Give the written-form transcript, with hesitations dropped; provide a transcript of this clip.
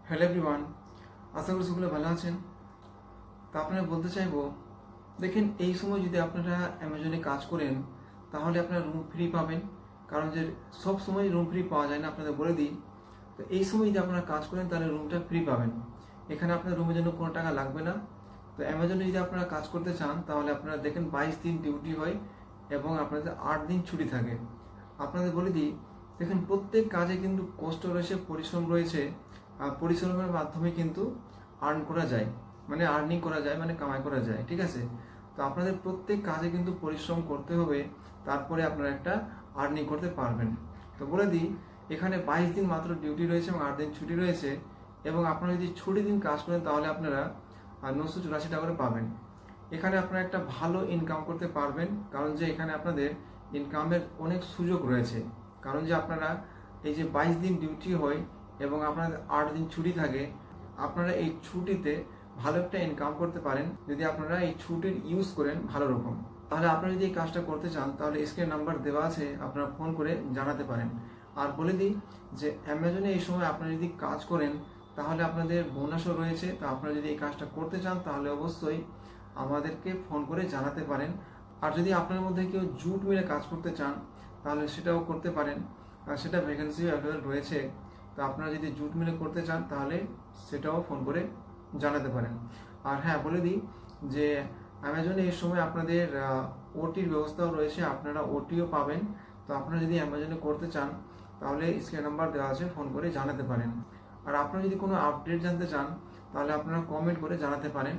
Hello everyone, আশা করি সকলে ভালো আছেন। তা আপনারা বলতে চাইবো, দেখেন এই সময় যদি আপনারা অ্যামাজনে কাজ করেন তাহলে আপনারা রুম ফ্রি পাবেন। কারণ যে সব সময় রুম ফ্রি পাওয়া যায় না, আপনাদের বলে দিই। তো এই সময় যদি আপনারা কাজ করেন তাহলে রুমটা ফ্রি পাবেন। এখানে আপনার রুমের জন্য কোনো টাকা লাগবে না। তো অ্যামাজনে যদি আপনারা কাজ করতে চান তাহলে আপনারা দেখেন 22 দিন ডিউটি হয় এবং আপনাদের 8 দিন ছুটি থাকে। আপনাদের বলে দিই, দেখেন প্রত্যেক কাজে কিন্তু কষ্ট রয়েছে, পরিশ্রম রয়েছে। আর পরিশ্রমের মাধ্যমে কিন্তু আর্ন করা যায়, মানে আর্নিং করা যায়, মানে কামাই করা যায়, ঠিক আছে। তো আপনাদের প্রত্যেক কাজে কিন্তু পরিশ্রম করতে হবে, তারপরে আপনারা একটা আর্নিং করতে পারবেন। তো বলে দিই, এখানে 22 দিন মাত্র ডিউটি রয়েছে এবং 8 দিন ছুটি রয়েছে। এবং আপনারা যদি ছুটি দিন কাজ করেন তাহলে আপনারা 984 টাকা করে পাবেন। এখানে আপনারা একটা ভালো ইনকাম করতে পারবেন, কারণ যে এখানে আপনাদের ইনকামের অনেক সুযোগ রয়েছে। কারণ যে আপনারা এই যে 22 দিন ডিউটি হয় এবং আপনাদের 8 দিন ছুটি থাকে, আপনারা এই ছুটিতে ভালো একটা ইনকাম করতে পারেন যদি আপনারা এই ছুটির ইউজ করেন ভালো রকম। তাহলে আপনারা যদি এই কাজটা করতে চান তাহলে স্ক্রিনে নাম্বার দেওয়া আছে, আপনারা ফোন করে জানাতে পারেন। আর বলে দিই যে অ্যামাজনে এই সময় আপনারা যদি কাজ করেন তাহলে আপনাদের বোনাসও রয়েছে। তো আপনারা যদি এই কাজটা করতে চান তাহলে অবশ্যই আমাদেরকে ফোন করে জানাতে পারেন। আর যদি আপনার মধ্যে কেউ জুট মিলে কাজ করতে চান তাহলে সেটাও করতে পারেন, আর সেটা ভ্যাকেন্সি অ্যাভেলেবল রয়েছে। তো আপনারা যদি জুট মিলে করতে চান তাহলে সেটাও ফোন করে জানাতে পারেন। আর হ্যাঁ, বলে দিই যে অ্যামাজনে এই সময় আপনাদের ওটির ব্যবস্থাও রয়েছে, আপনারা ওটিও পাবেন। তো আপনারা যদি অ্যামাজনে করতে চান তাহলে স্ক্রিন নাম্বার দেওয়া আছে, ফোন করে জানাতে পারেন। আর আপনারা যদি কোনো আপডেট জানতে চান তাহলে আপনারা কমেন্ট করে জানাতে পারেন।